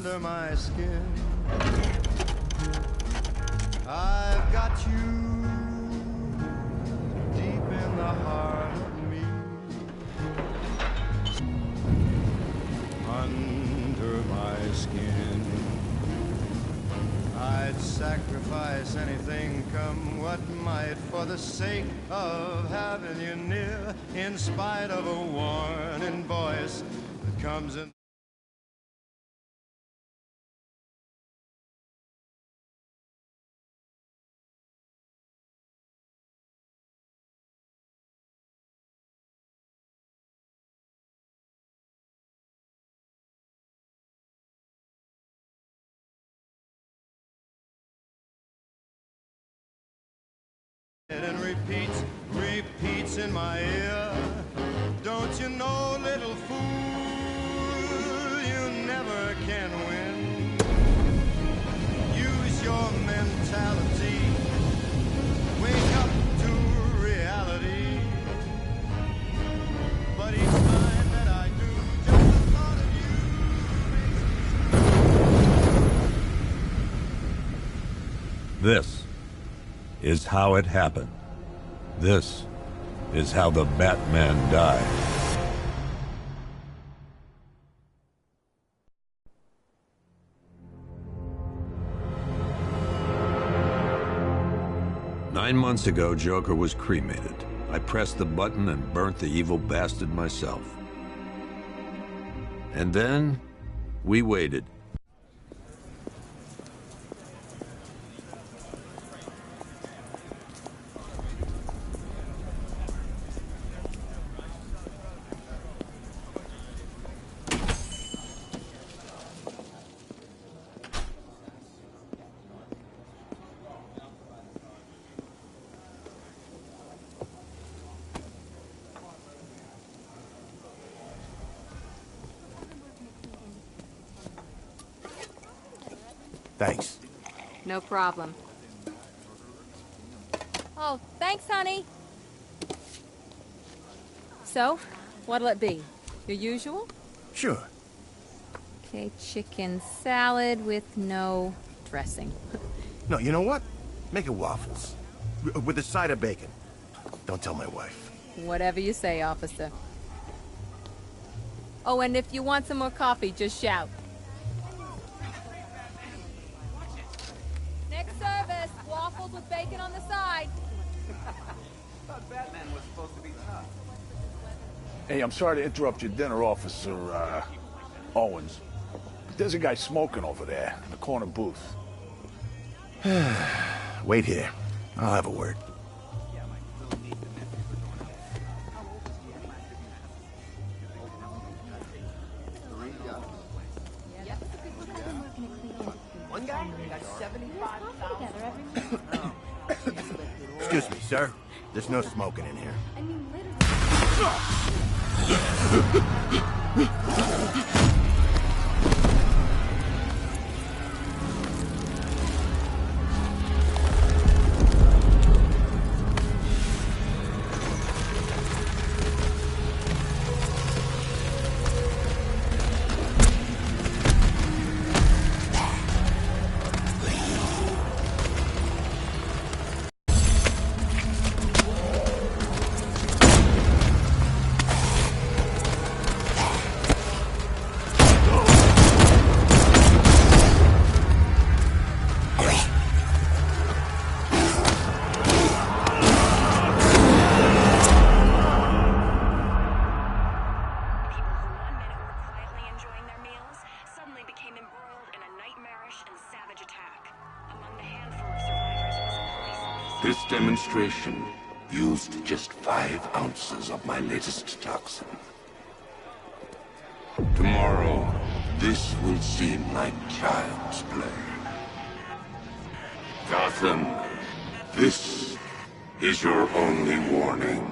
under my skin. I've got you deep in the heart of me. Under my skin. I'd sacrifice anything, come what might, for the sake of having you near, in spite of a warning voice that comes in. And repeats in my ear. Don't you know, little fool, you never can win. Use your mentality. Wake up to reality. But each time that I do, just the thought of you. This is how it happened. This is how the Batman died. Nine months ago, Joker was cremated. I pressed the button and burnt the evil bastard myself. And then, we waited. Thanks. No problem. Oh, thanks, honey. So, what'll it be? Your usual? Sure. Okay, chicken salad with no dressing. No, you know what? Make it waffles. With a side of bacon. Don't tell my wife. Whatever you say, officer. Oh, and if you want some more coffee, just shout. Next service, waffles with bacon on the side. Thought Batman was supposed to be tough. Hey, I'm sorry to interrupt your dinner, Officer, Owens. But there's a guy smoking over there in the corner booth. Wait here. I'll have a word. One guy got 75,000. Excuse me, sir. There's no smoking in here. I mean, literally. This demonstration used just 5 ounces of my latest toxin. Tomorrow, this will seem like child's play. Gotham, this is your only warning.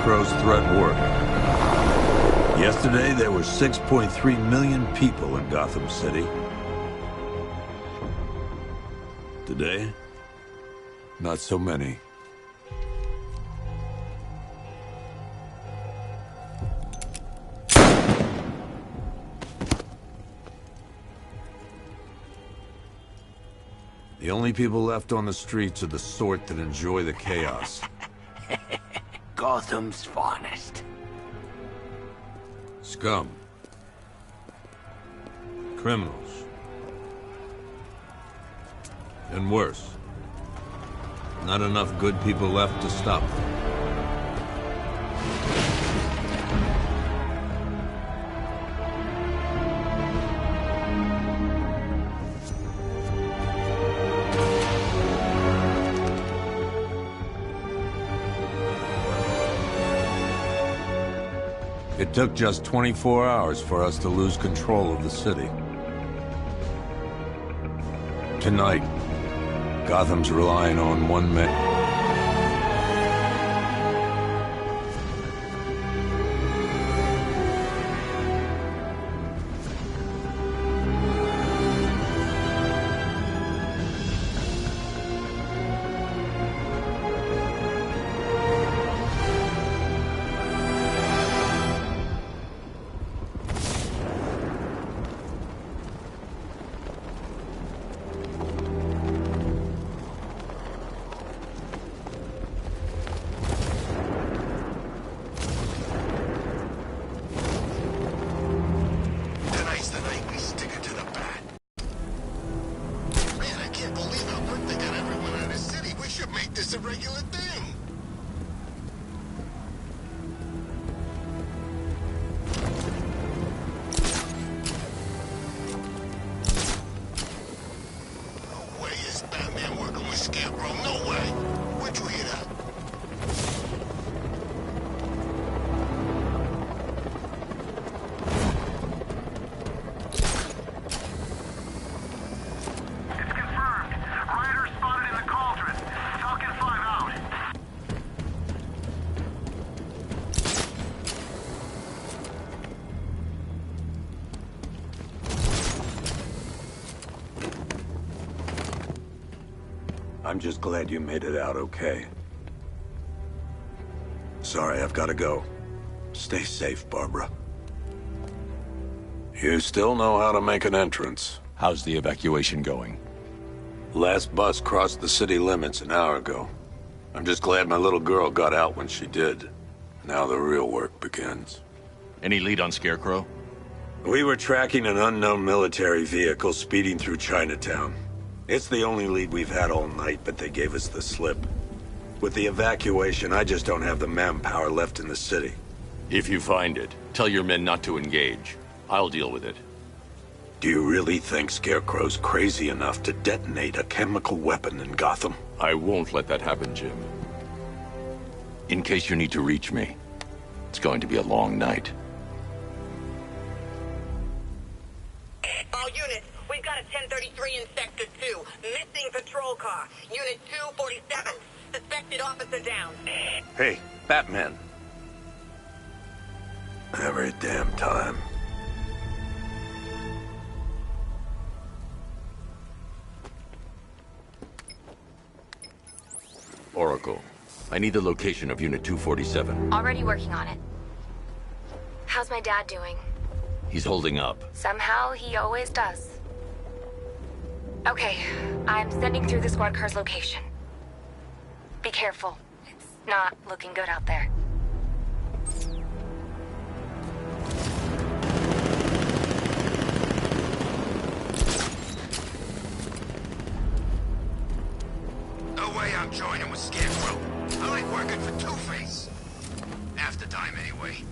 Scarecrow's threat worked. Yesterday, there were 6.3 million people in Gotham City. Today, not so many. The only people left on the streets are the sort that enjoy the chaos. Gotham's finest. Scum. Criminals. And worse. Not enough good people left to stop them. It took just 24 hours for us to lose control of the city. Tonight, Gotham's relying on one man. I'm just glad you made it out okay. Sorry, I've got to go. Stay safe, Barbara. You still know how to make an entrance. How's the evacuation going? Last bus crossed the city limits an hour ago. I'm just glad my little girl got out when she did. Now the real work begins. Any lead on Scarecrow? We were tracking an unknown military vehicle speeding through Chinatown. It's the only lead we've had all night, but they gave us the slip. With the evacuation, I just don't have the manpower left in the city. If you find it, tell your men not to engage. I'll deal with it. Do you really think Scarecrow's crazy enough to detonate a chemical weapon in Gotham? I won't let that happen, Jim. In case you need to reach me, it's going to be a long night. All units, we've got a 1033 in Sector 2. Missing patrol car. Unit 247. Suspected officer down. Hey, Batman. Every damn time. Oracle, I need the location of Unit 247. Already working on it. How's my dad doing? He's holding up. Somehow he always does. Okay, I'm sending through the squad car's location. Be careful. It's not looking good out there. No way I'm joining with Scarecrow. I like working for Two-Face. Half the time, anyway.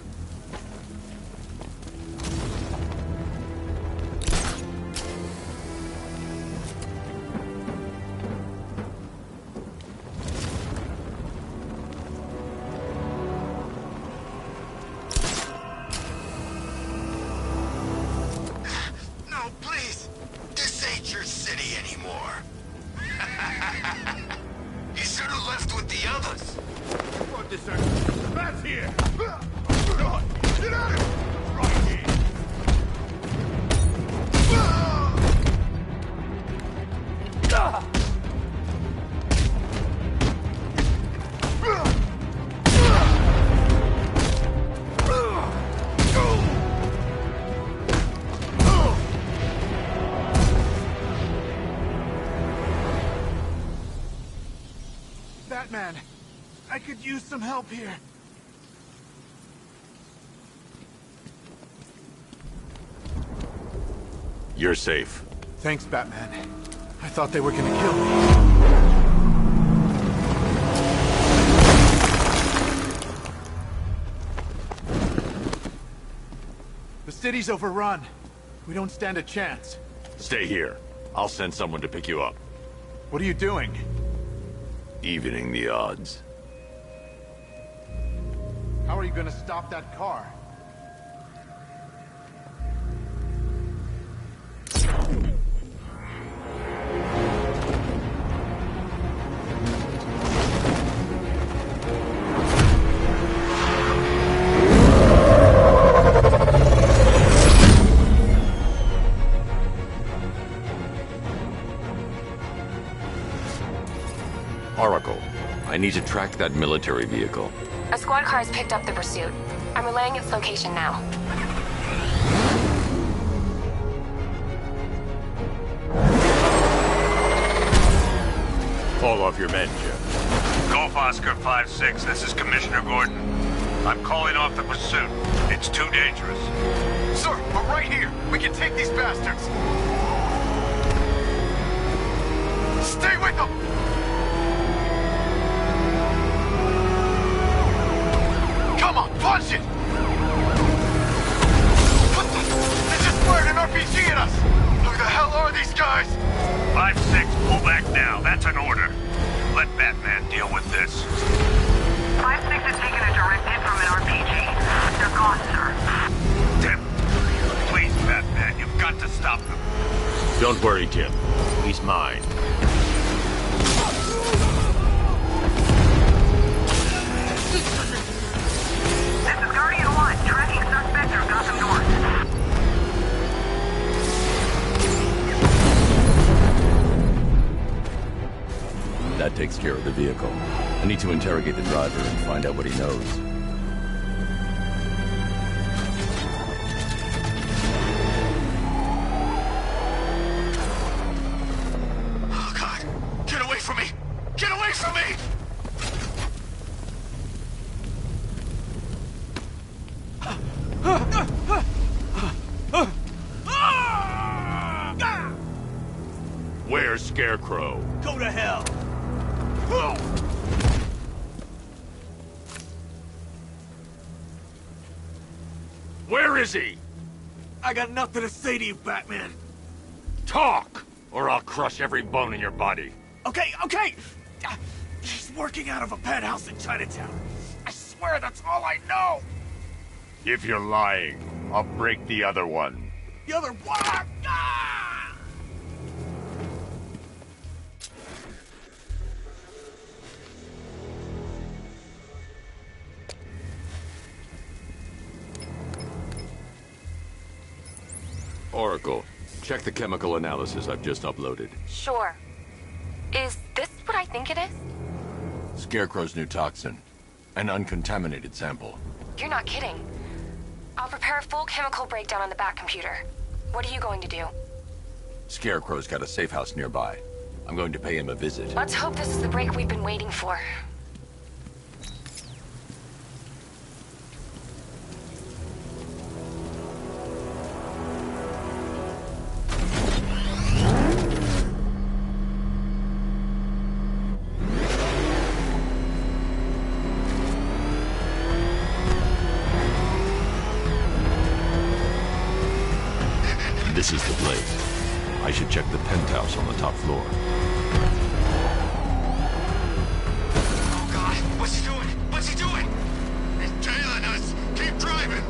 Bats here! Get out of here! Right here! Batman, I could use some help here. You're safe. Thanks, Batman. I thought they were gonna kill me. The city's overrun. We don't stand a chance. Stay here. I'll send someone to pick you up. What are you doing? Evening the odds. How are you gonna stop that car? Oracle, I need to track that military vehicle. A squad car has picked up the pursuit. I'm relaying its location now. Call off your men, Jim. Golf Oscar 5-6, this is Commissioner Gordon. I'm calling off the pursuit. It's too dangerous. Sir, we're right here. We can take these bastards. Stay with them! Come on, punch it! What the? They just fired an RPG at us! Who the hell are these guys? 5-6, pull back now. That's an order. Let Batman deal with this. 5-6 has taken a direct hit from an RPG. They're gone, sir. Tim, please, Batman, you've got to stop them. Don't worry, Jim. He's mine. This is Guardian 1, tracking suspect through Gotham North. That takes care of the vehicle. I need to interrogate the driver and find out what he knows. Oh, God. Get away from me! Get away from me! Where's Scarecrow? Go to hell! Where is he? I got nothing to say to you, Batman. Talk, or I'll crush every bone in your body. Okay, okay! He's working out of a penthouse in Chinatown. I swear that's all I know! If you're lying, I'll break the other one. The other one! Ah! Oracle, check the chemical analysis I've just uploaded. Sure. Is this what I think it is? Scarecrow's new toxin. An uncontaminated sample. You're not kidding. I'll prepare a full chemical breakdown on the back computer. What are you going to do? Scarecrow's got a safe house nearby. I'm going to pay him a visit. Let's hope this is the break we've been waiting for. This is the place. I should check the penthouse on the top floor. Oh, God. What's he doing? What's he doing? He's tailing us. Keep driving.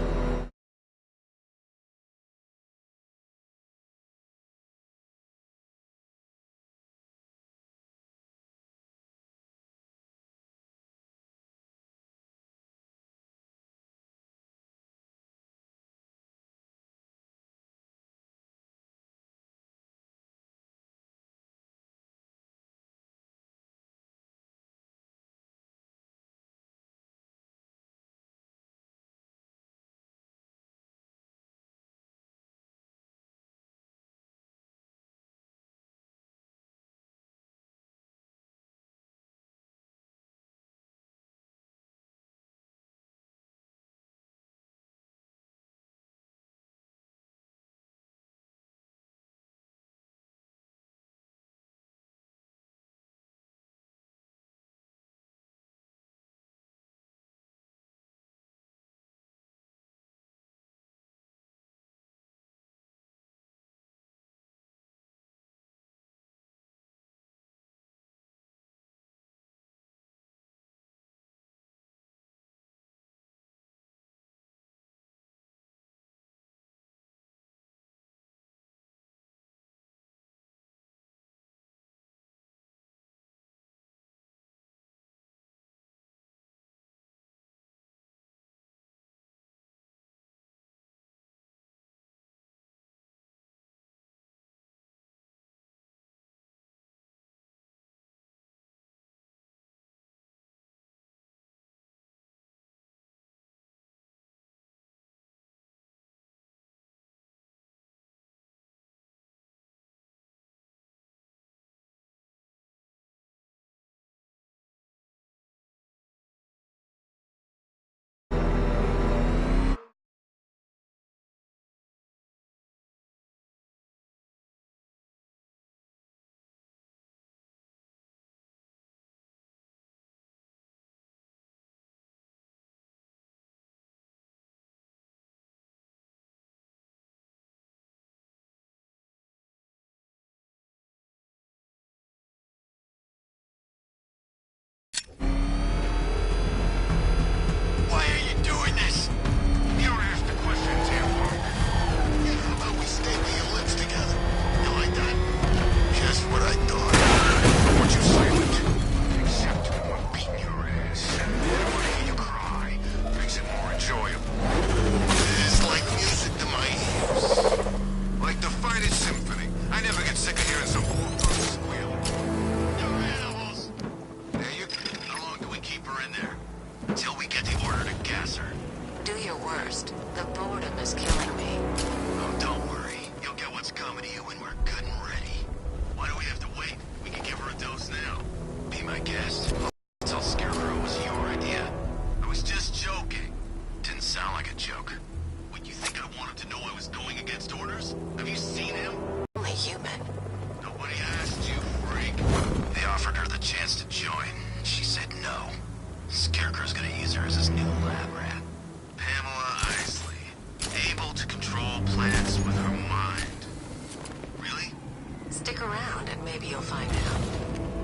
around and maybe you'll find out.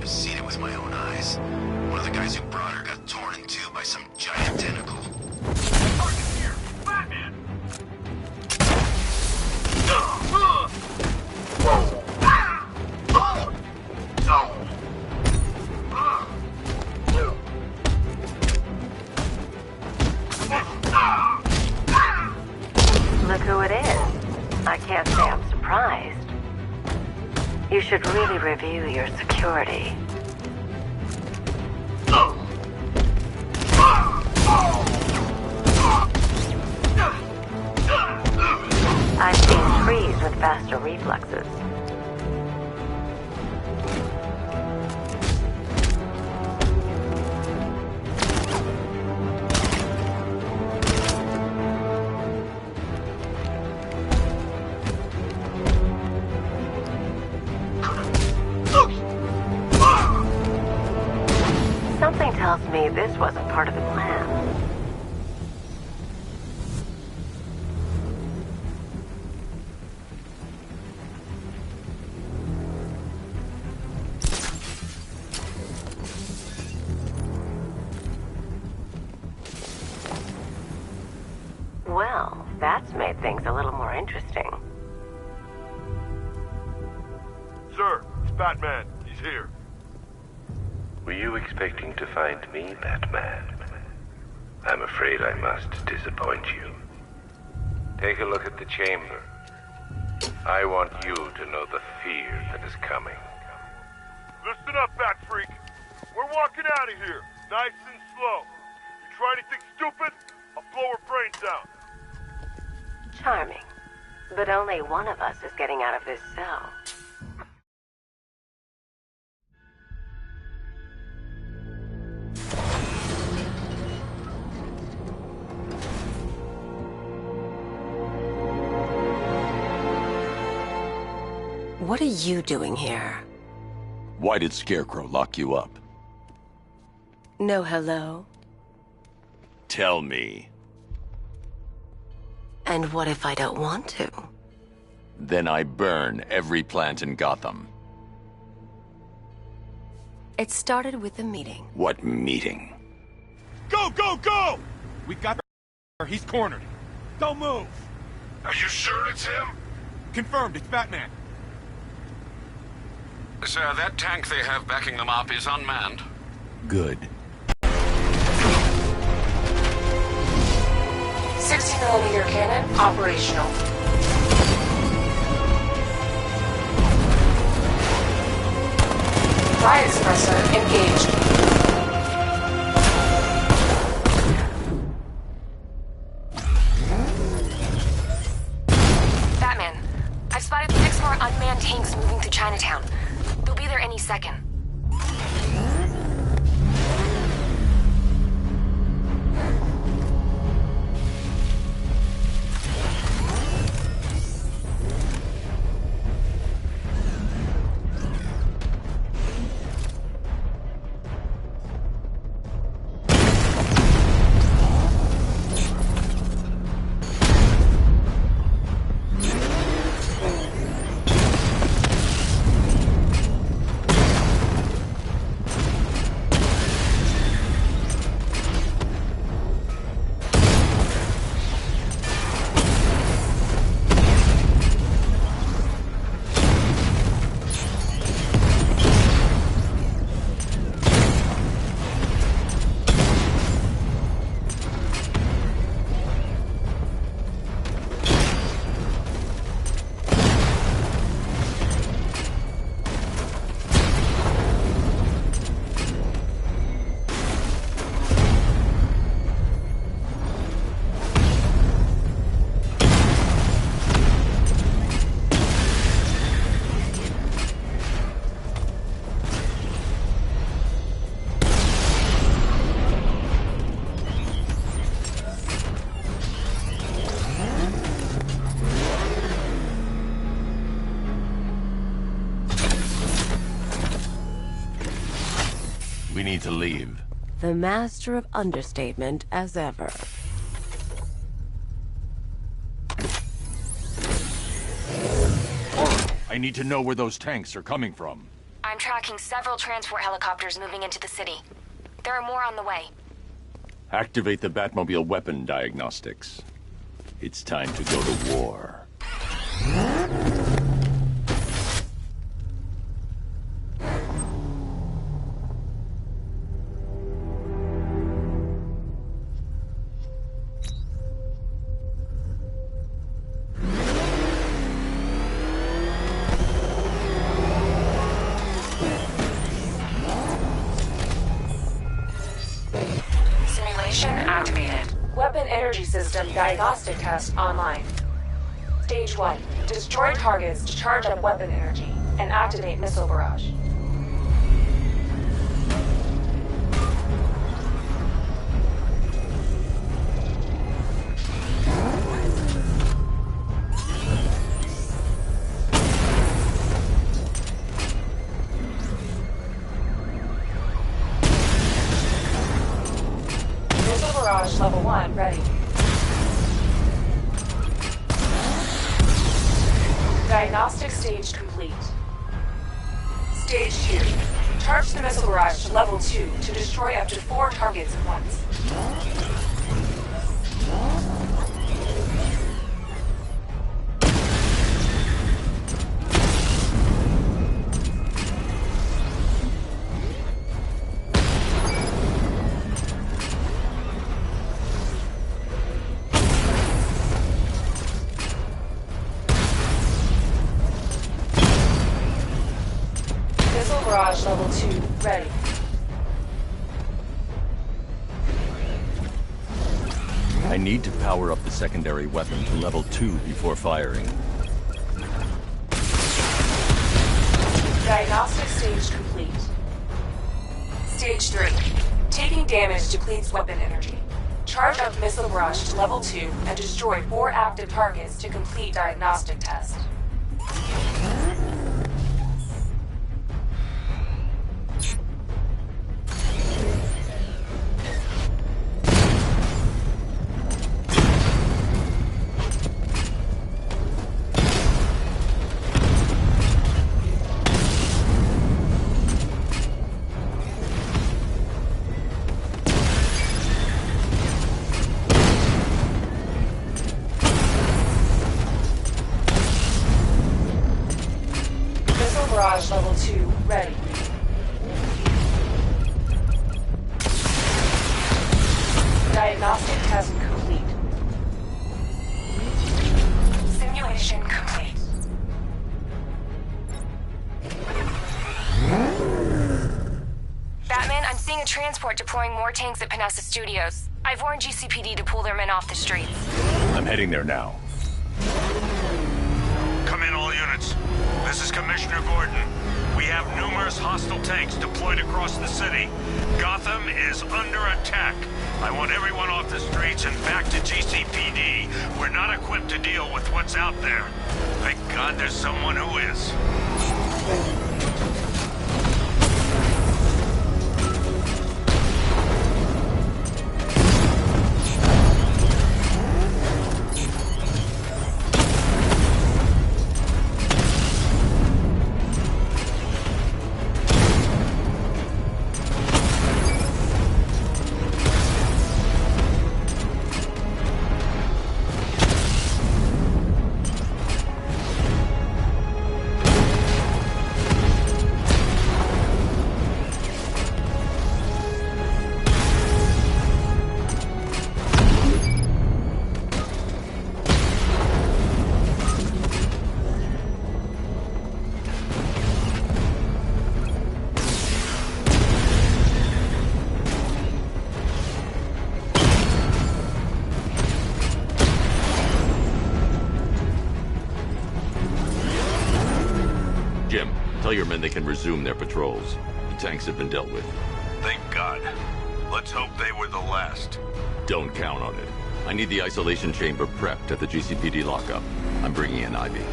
I've seen it with my own eyes. One of the guys who brought her got torn in two by some giant tentacle. Target here! Batman! Look who it is. I can't say I'm surprised. You should really review your security. I've seen trees with faster reflexes. Something tells me this wasn't part of the plan. Well, that's made things a little more interesting. Sir, it's Batman. He's here. Were you expecting to find me, Batman? I'm afraid I must disappoint you. Take a look at the chamber. I want you to know the fear that is coming. Listen up, Bat Freak. We're walking out of here, nice and slow. You try anything stupid, I'll blow her brains out. Charming. But only one of us is getting out of this cell. What are you doing here? Why did Scarecrow lock you up? No hello? Tell me. And what if I don't want to? Then I burn every plant in Gotham. It started with a meeting. What meeting? Go, go, go! We've got her. He's cornered. Don't move. Are you sure it's him? Confirmed, it's Batman. Sir, that tank they have backing them up is unmanned. Good. 60mm cannon operational. Riot suppressor engaged. Batman, I've spotted 6 more unmanned tanks moving through Chinatown. They'll be there any second. We need to leave. The master of understatement as ever. I I need to know where those tanks are coming from. I'm tracking several transport helicopters moving into the city. There are more on the way. Activate the Batmobile weapon diagnostics. It's time to go to war. Simulation activated. Weapon energy system diagnostic test online. Stage 1. Destroy targets to charge up weapon energy and activate missile barrage. Missile barrage level 1 ready. Diagnostic stage complete. Stage 2. Charge the missile barrage to level 2 to destroy up to 4 targets at once. Missile barrage level 2 ready. I need to power up the secondary weapon to level 2 before firing. Diagnostic stage complete. Stage 3. Taking damage depletes weapon energy. Charge up missile barrage to level 2 and destroy 4 active targets to complete diagnostic test. Missile barrage level 2 ready. Diagnostic test complete. Simulation complete. Batman, I'm seeing a transport deploying more tanks at Panessa Studios. I've warned GCPD to pull their men off the streets. I'm heading there now. Come in, all units. This is Commissioner Gordon. We have numerous hostile tanks deployed across the city. Gotham is under attack. I want everyone off the streets and back to GCPD. We're not equipped to deal with what's out there. Thank God there's someone who is. Jim, tell your men they can resume their patrols. The tanks have been dealt with. Thank God. Let's hope they were the last. Don't count on it. I need the isolation chamber prepped at the GCPD lockup. I'm bringing in Ivy.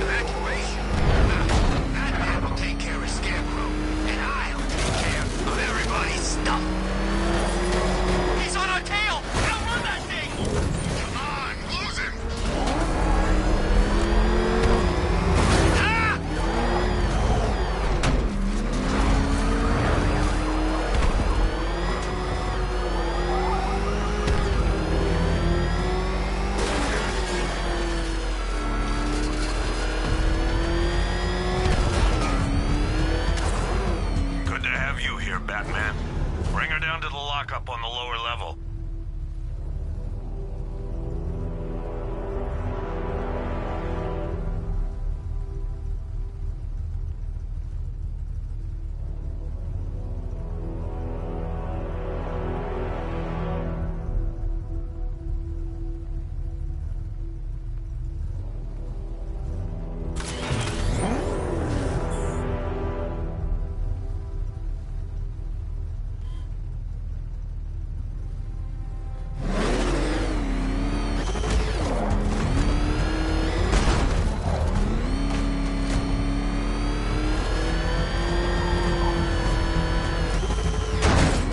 Evacuation? Batman will take care of He's on our tail! Outrun that thing! Come on, lose him! Good to have you here, Batman. Bring her down to the lockup on the lower level.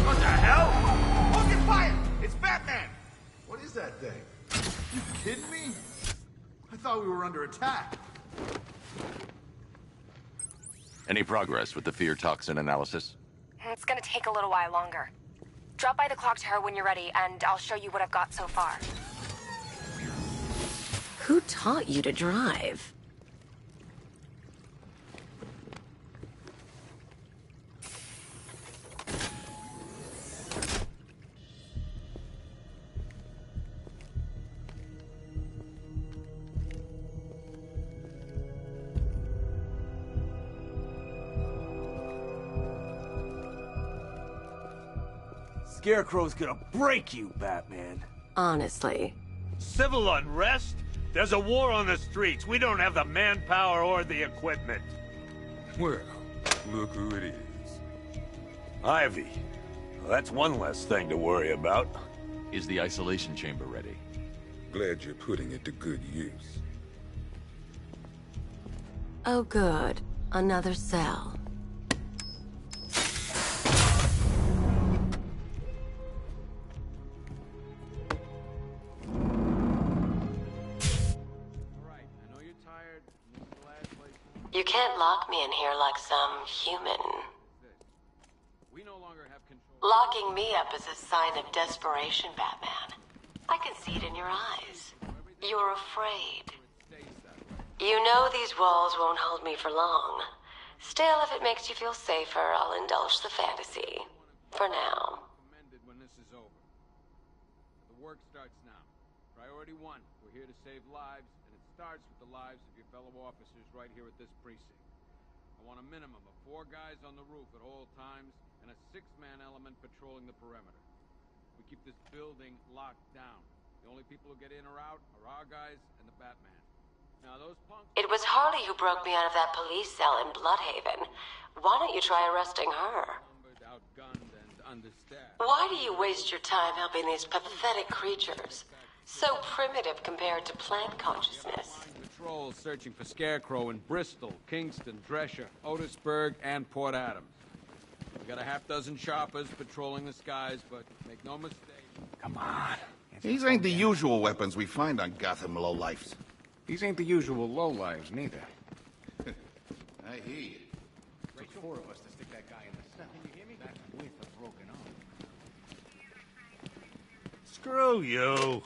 What the hell? Focus fire! It's Batman! What is that thing? You kidding me? I thought we were under attack. Any progress with the fear toxin analysis? It's gonna take a little while longer. Drop by the clock tower when you're ready, and I'll show you what I've got so far. Who taught you to drive? Scarecrow's gonna break you, Batman. Honestly. Civil unrest? There's a war on the streets. We don't have the manpower or the equipment. Well, look who it is. Ivy. Well, that's one less thing to worry about. Is the isolation chamber ready? Glad you're putting it to good use. Oh, good. Another cell. You can't lock me in here like some human. We no longer have control. Locking me up is a sign of desperation, Batman. I can see it in your eyes. You're afraid. You know these walls won't hold me for long. Still, if it makes you feel safer, I'll indulge the fantasy. For now. Commended when this is over. The work starts now. Priority 1, we're here to save lives, and it starts with the lives of your fellow officers right here at this precinct. I want a minimum of 4 guys on the roof at all times, and a 6-man element patrolling the perimeter. We keep this building locked down. The only people who get in or out are our guys and the Batman. Now those punks... It was Harley who broke me out of that police cell in Bloodhaven. Why don't you try arresting her? Outgunned and understaffed. Why do you waste your time helping these pathetic creatures? So primitive compared to plant consciousness. Patrols searching for Scarecrow in Bristol, Kingston, Drescher, Otisburg, and Port Adams. We got a half-dozen choppers patrolling the skies, but make no mistake. Come on. These ain't the usual weapons we find on Gotham lowlifes. These ain't the usual lowlives, neither. I hear you. Took 4 of us to stick that guy in the cell. Can you hear me? That's with a broken arm. Screw you.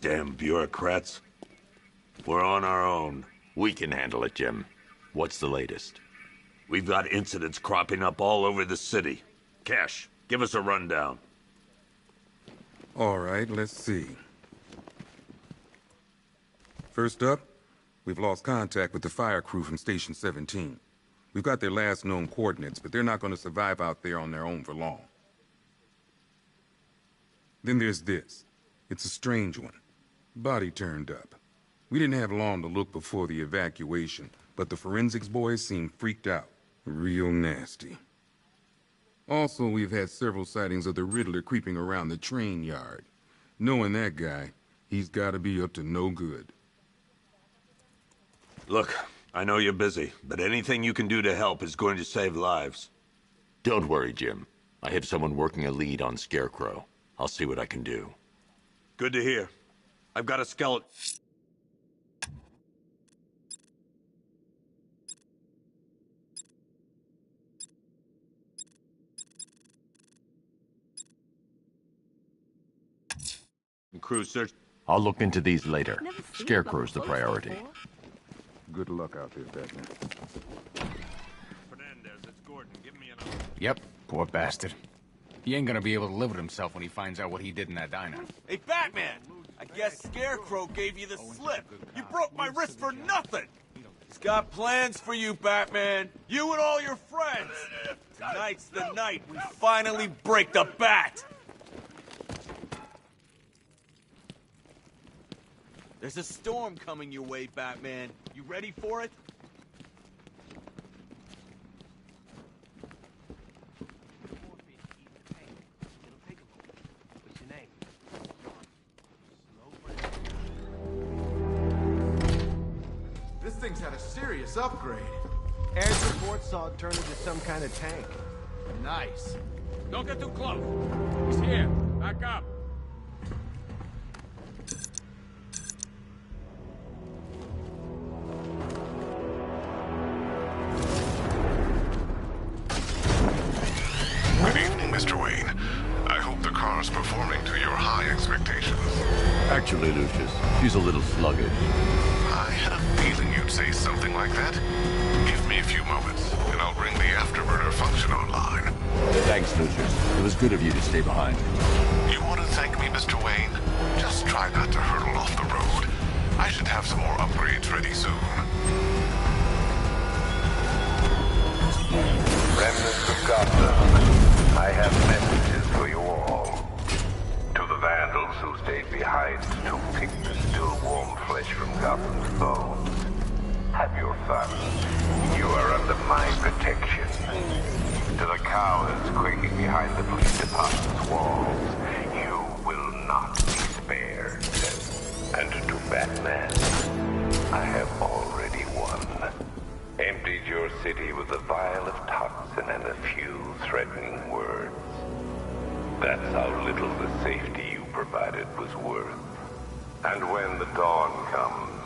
Damn bureaucrats. We're on our own. We can handle it, Jim. What's the latest? We've got incidents cropping up all over the city. Cash, give us a rundown. All right, let's see. First up, we've lost contact with the fire crew from Station 17. We've got their last known coordinates, but they're not going to survive out there on their own for long. Then there's this. It's a strange one. Body turned up. We didn't have long to look before the evacuation, but the forensics boys seemed freaked out. Real nasty. Also, we've had several sightings of the Riddler creeping around the train yard. Knowing that guy, he's got to be up to no good. Look, I know you're busy, but anything you can do to help is going to save lives. Don't worry, Jim. I have someone working a lead on Scarecrow. I'll see what I can do. Good to hear. I've got a skeleton. Crew search. I'll look into these later. Scarecrow's the priority. Good luck out there, Batman. Fernandez, it's Gordon. Give me an... Yep, poor bastard. He ain't gonna be able to live with himself when he finds out what he did in that diner. Hey, Batman! I guess Scarecrow gave you the slip. You broke my wrist for nothing! He's got plans for you, Batman. You and all your friends. Tonight's the night we finally break the bat! There's a storm coming your way, Batman. You ready for it? This thing's had a serious upgrade. Air support saw it turn into some kind of tank. Nice. Don't get too close. He's here. Back up. Good evening, Mr. Wayne. I hope the car's performing to your high expectations. Actually, Lucius, she's a little sluggish. I had a feeling you'd say something like that. Give me a few moments, and I'll bring the afterburner function online. Thanks, Lucius. It was good of you to stay behind. You want to thank me, Mr. Wayne? Just try not to hurtle off the road. I should have some more upgrades ready soon. Remnants of Gotham, I have messages for you all. To the vandals who stayed behind to pick the still warm flesh from Gotham's bones, have your fun. You are under my protection. To the cowards quaking behind the police department's walls, you will not be spared. And to Batman, I have already won. Emptied your city with a vial of toxin and a few threatening words. That's how little the safety you provided was worth. And when the dawn comes,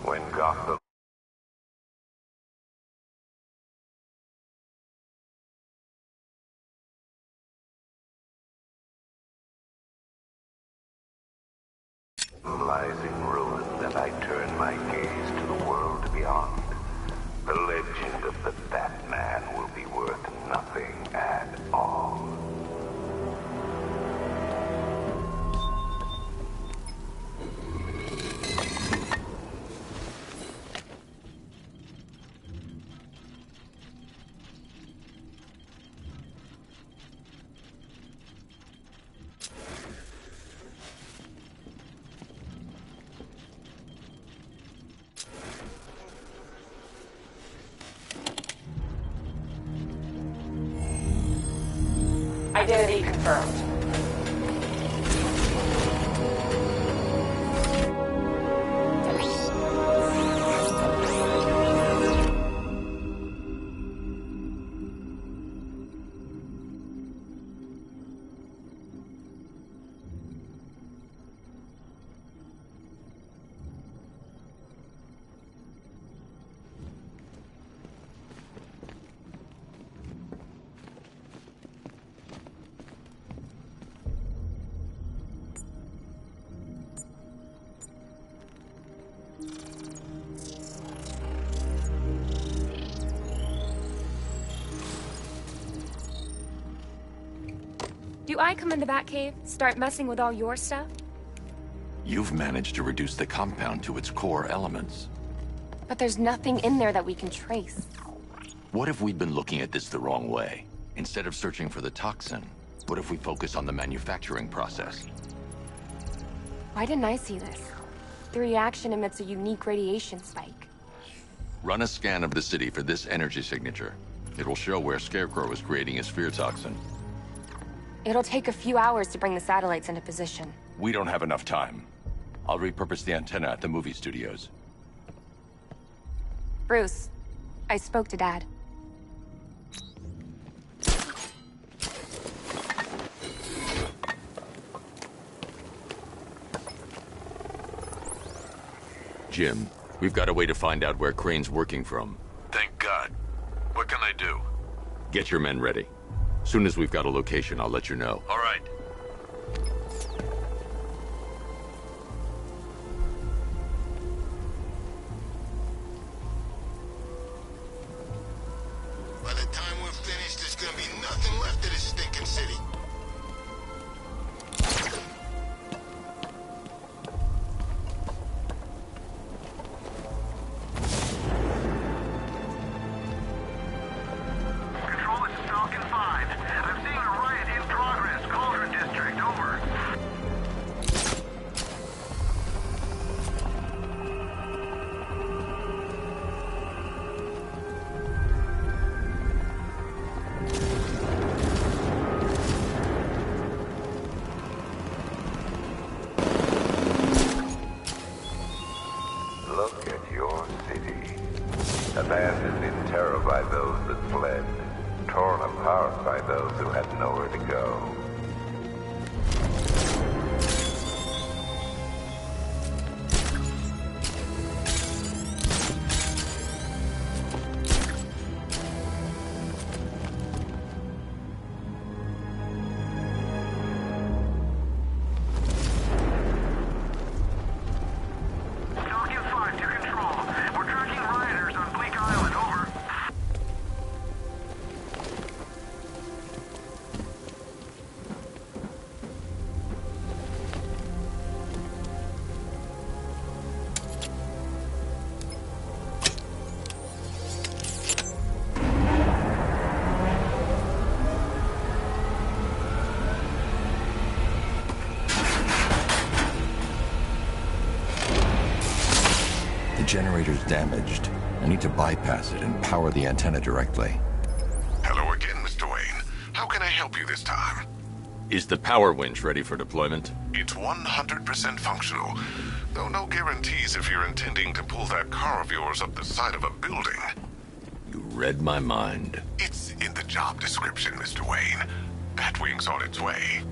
when Gotham lies in ruin, and I turn my gaze to the world beyond. The legend of the Batman will be worth nothing at all. Identity confirmed. Do I come in the Batcave, start messing with all your stuff? You've managed to reduce the compound to its core elements. But there's nothing in there that we can trace. What if we've been looking at this the wrong way? Instead of searching for the toxin, what if we focus on the manufacturing process? Why didn't I see this? The reaction emits a unique radiation spike. Run a scan of the city for this energy signature. It will show where Scarecrow is creating his fear toxin. It'll take a few hours to bring the satellites into position. We don't have enough time. I'll repurpose the antenna at the movie studios. Bruce, I spoke to Dad. Jim, we've got a way to find out where Crane's working from. Thank God. What can I do? Get your men ready. Soon as we've got a location, I'll let you know. All right. By the time we're finished, there's gonna be nothing left of this stinking city. Control, this is Falcon 5. I'm seeing a riot in progress. Cauldron District, over. Look at your city. Abandoned in terror by those that fled. Torn apart by those who had nowhere to go. Falcon 5 to control. We're tracking rioters on Bleak Island, over. The generator's damaged. I need to bypass it and power the antenna directly. Hello again, Mr. Wayne. How can I help you this time? Is the power winch ready for deployment? It's 100% functional, though no guarantees if you're intending to pull that car of yours up the side of a building. You read my mind. It's in the job description, Mr. Wayne. Batwing's on its way.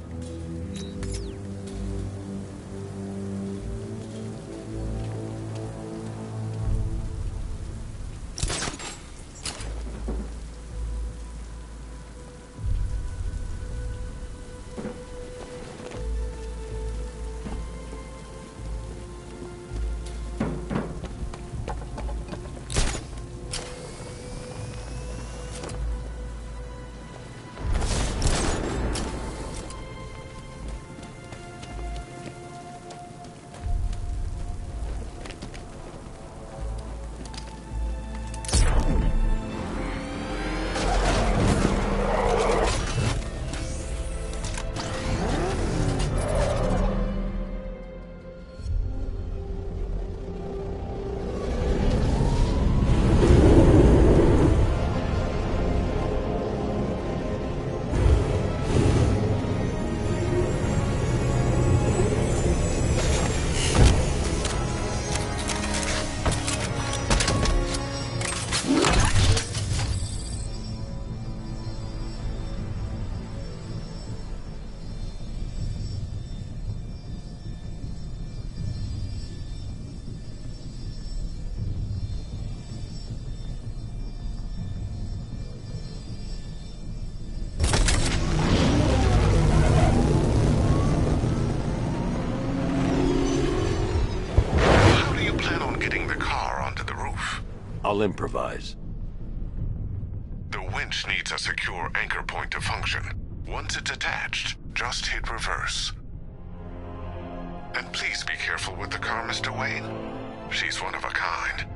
I'll improvise. The winch needs a secure anchor point to function. Once it's attached, just hit reverse. And please be careful with the car, Mr. Wayne. She's one of a kind.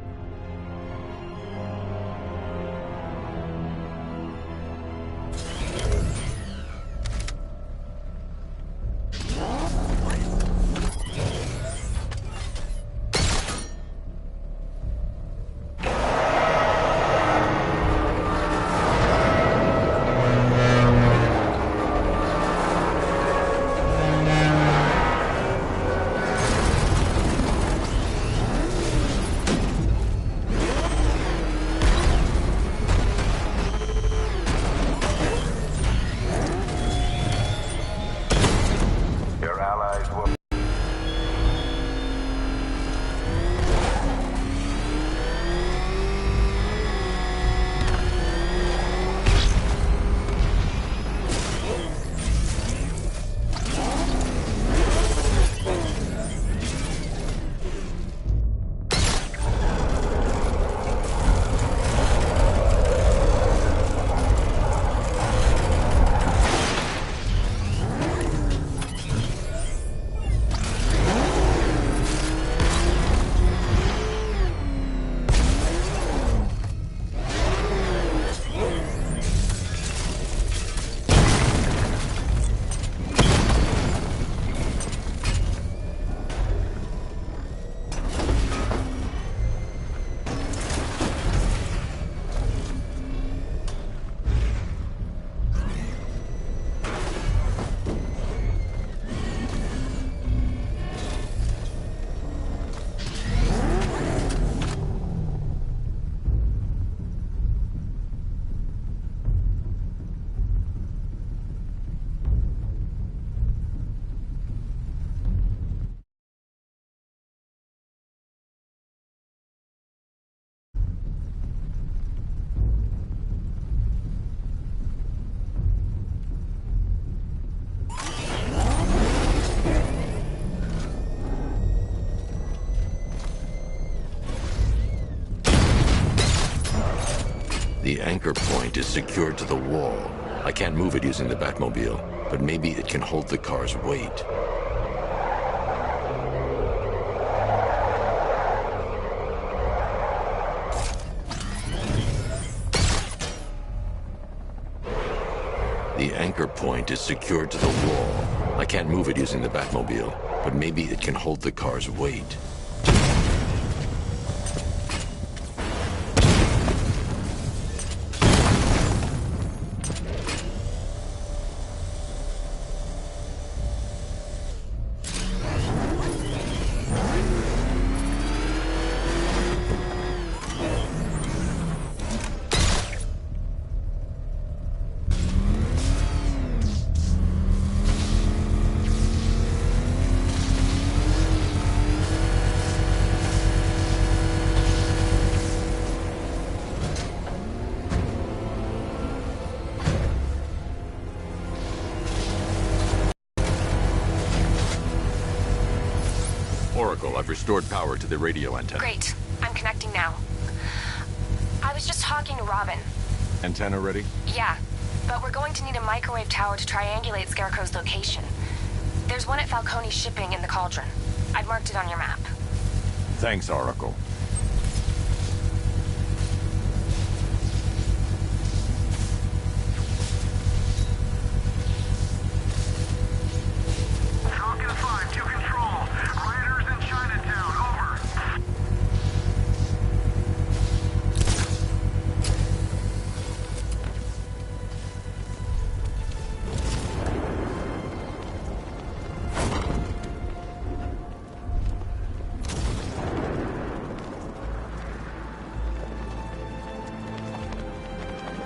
anchor point is secured to the wall. I can't move it using the Batmobile, but maybe it can hold the car's weight. The anchor point is secured to the wall. I can't move it using the Batmobile, but maybe it can hold the car's weight. Oracle, I've restored power to the radio antenna. Great. I'm connecting now. I was just talking to Robin. Antenna ready? Yeah, but we're going to need a microwave tower to triangulate Scarecrow's location. There's one at Falcone Shipping in the Cauldron. I've marked it on your map. Thanks, Oracle. Falcon 5 to control. Raiders in Chinatown, over.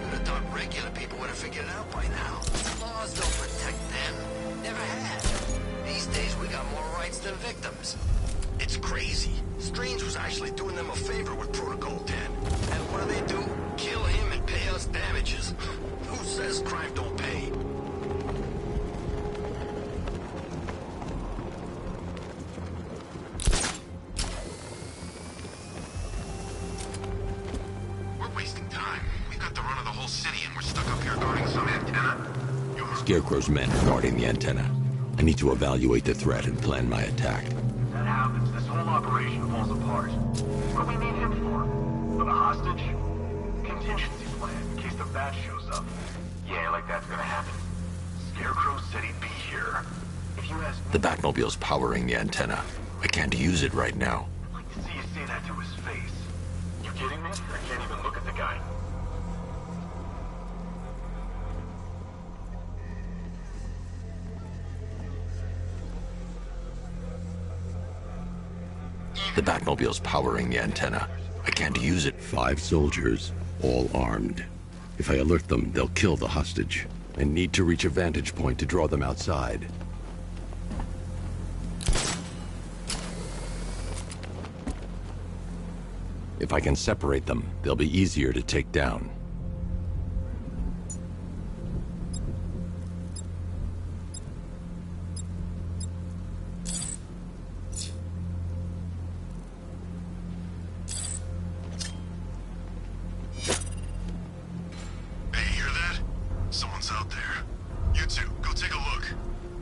Who'd have thought regular people would have figured it out by now? Laws don't protect them. Never had. These days we got more rights than victims. It's crazy. Strange was actually doing them a favor with Protocol 10. And what do? Kill him and pay us damages. Who says crime don't pay? We're wasting time. We've got the run of the whole city and we're stuck up here guarding some antenna. Scarecrow's men are guarding the antenna. I need to evaluate the threat and plan my attack. That happens, this whole operation falls apart. What do we need him for? For the hostage? Contingency plan, in case the bat shows up. Yeah, like that's gonna happen. Scarecrow said he'd be here. If you ask me, The Batmobile's powering the antenna. I can't use it right now. I'd like to see you say that to his face. You kidding me? I can't even look at the guy. The Batmobile's powering the antenna. I can't use it. 5 soldiers, all armed. If I alert them, they'll kill the hostage. I need to reach a vantage point to draw them outside. If I can separate them, they'll be easier to take down. Hey, you hear that? Someone's out there. You two, go take a look.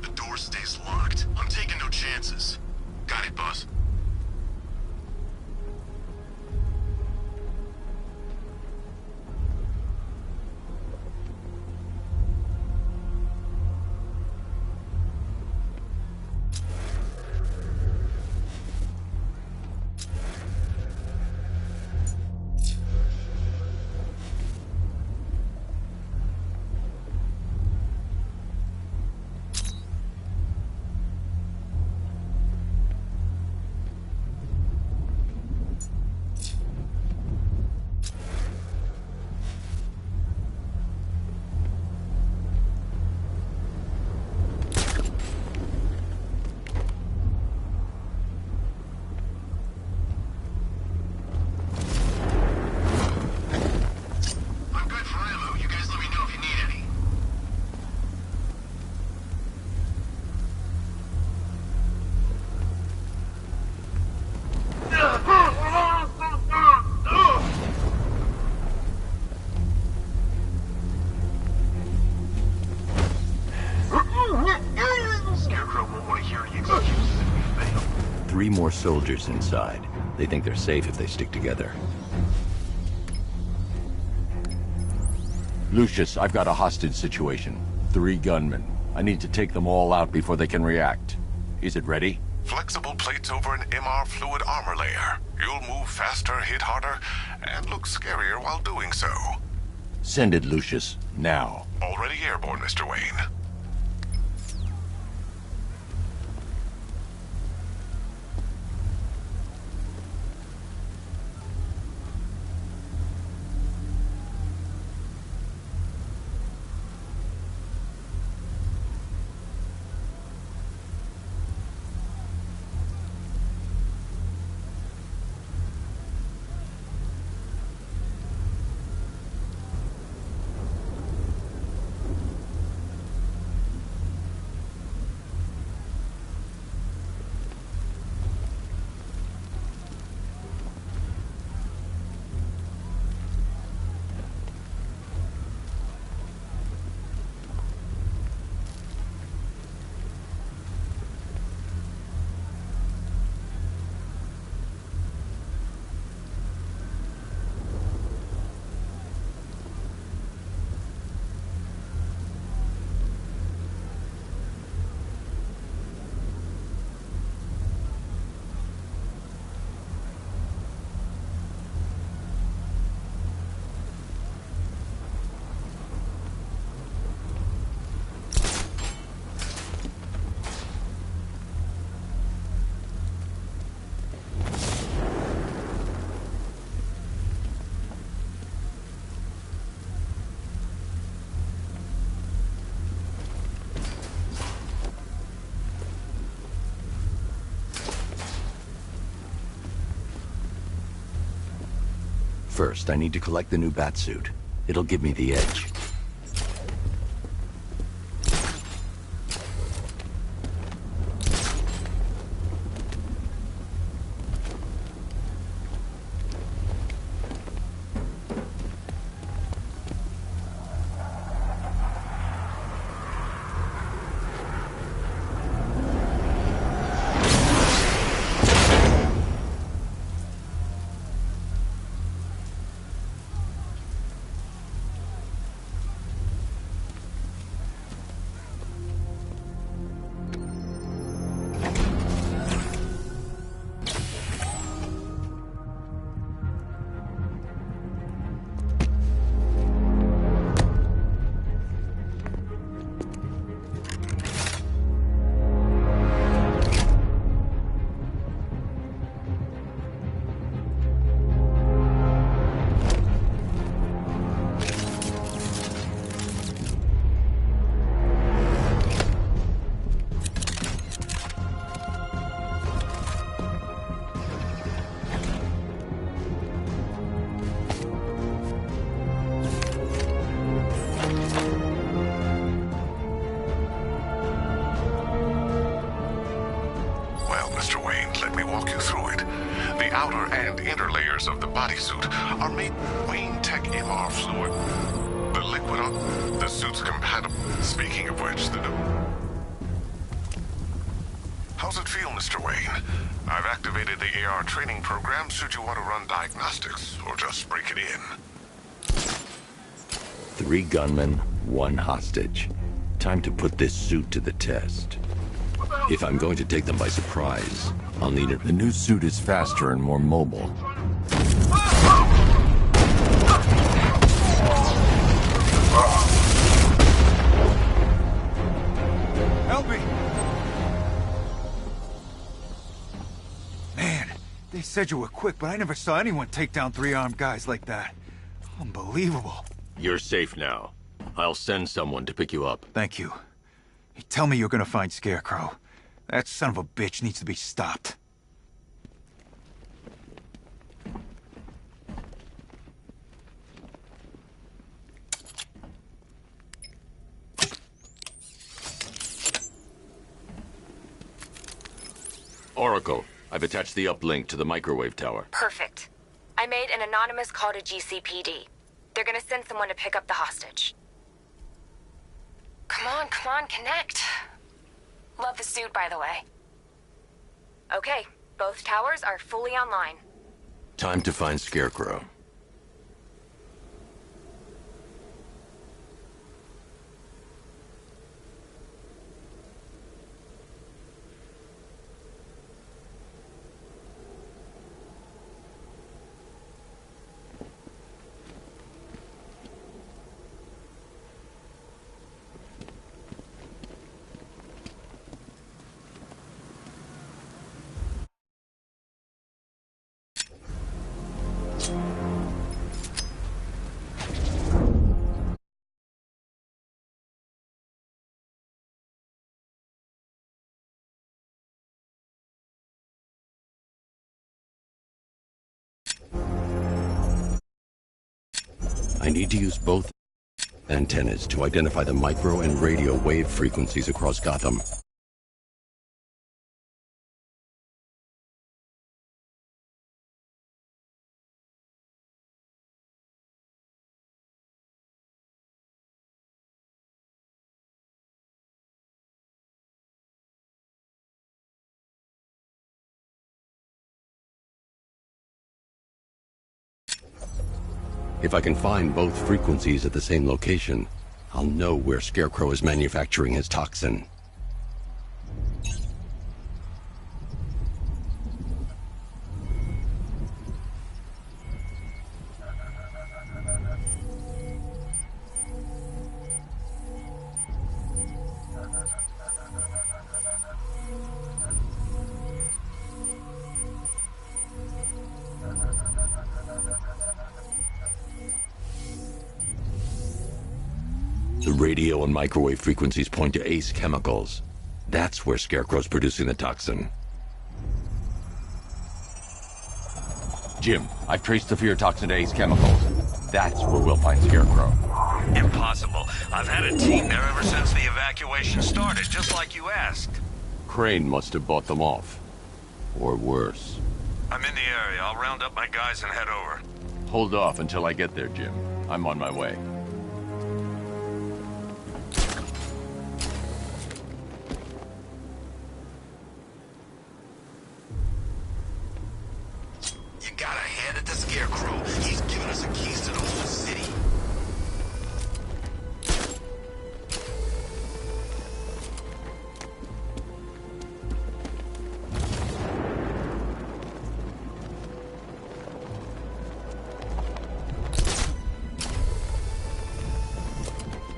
The door stays locked. I'm taking no chances. Got it, boss. 3 more soldiers inside. They think they're safe if they stick together. Lucius, I've got a hostage situation. 3 gunmen. I need to take them all out before they can react. Is it ready? Flexible plates over an MR fluid armor layer. You'll move faster, hit harder, and look scarier while doing so. Send it, Lucius. Now. Already airborne, Mr. Wayne. First, I need to collect the new batsuit. It'll give me the edge. Of the bodysuit are made Wayne Tech MR fluid. The liquid on the suit's compatible. Speaking of which, how's it feel, Mr. Wayne? I've activated the AR training program should you want to run diagnostics or just break it in. 3 gunmen, 1 hostage. Time to put this suit to the test. If I'm going to take them by surprise, I'll need it. The new suit is faster and more mobile. Help me! Man, they said you were quick, but I never saw anyone take down 3 armed guys like that. Unbelievable. You're safe now. I'll send someone to pick you up. Thank you. Hey, tell me you're gonna find Scarecrow. That son of a bitch needs to be stopped. Oracle, I've attached the uplink to the microwave tower. Perfect. I made an anonymous call to GCPD. They're gonna send someone to pick up the hostage. Come on, connect. Love the suit, by the way. Okay, Both towers are fully online. Time to find Scarecrow. I need to use both antennas to identify the micro and radio wave frequencies across Gotham. If I can find both frequencies at the same location, I'll know where Scarecrow is manufacturing his toxin. The radio and microwave frequencies point to Ace Chemicals. That's where Scarecrow's producing the toxin. Jim, I've traced the fear toxin to Ace Chemicals. That's where we'll find Scarecrow. Impossible. I've had a team there ever since the evacuation started, just like you asked. Crane must have bought them off. Or worse. I'm in the area. I'll round up my guys and head over. Hold off until I get there, Jim. I'm on my way. You gotta hand it to Scarecrow. He's given us the keys to the whole city.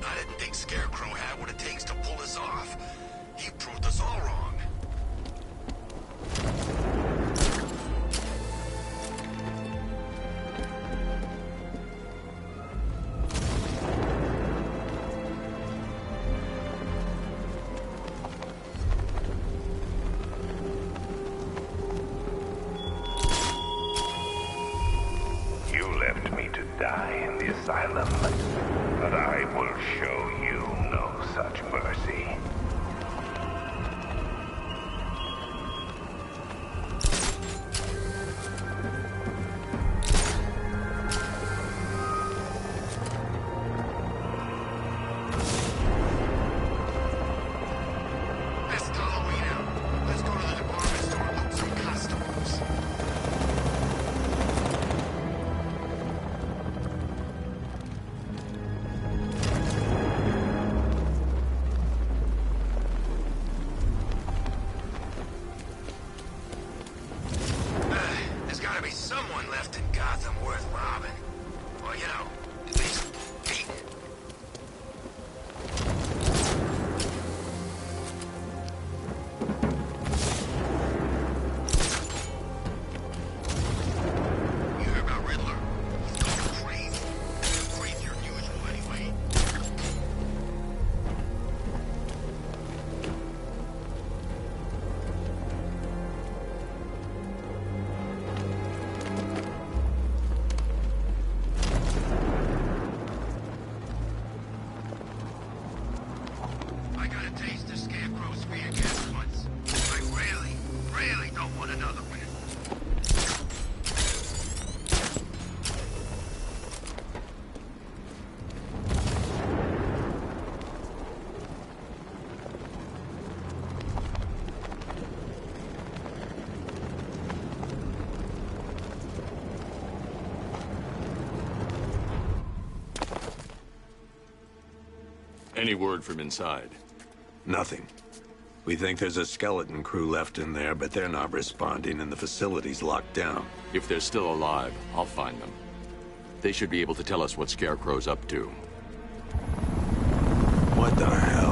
I didn't think Scarecrow had what it takes to pull this off. He proved us all wrong. You left me to die in the asylum, but I will show you no such mercy. It's Halloween out. Let's go to the department store and look some costumes. There's gotta be someone left in Gotham worth robbing. Well, you know, at least Pete. You hear about Riddler? He's going crazy. Crazier than usual, anyway. I got a taste of Scarecrow's spear gas once. I really, really don't want another one. Any word from inside? Nothing. We think there's a skeleton crew left in there, but they're not responding and the facility's locked down. If they're still alive, I'll find them. They should be able to tell us what Scarecrow's up to. What the hell?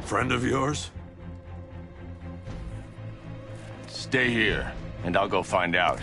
Friend of yours? Stay here, and I'll go find out.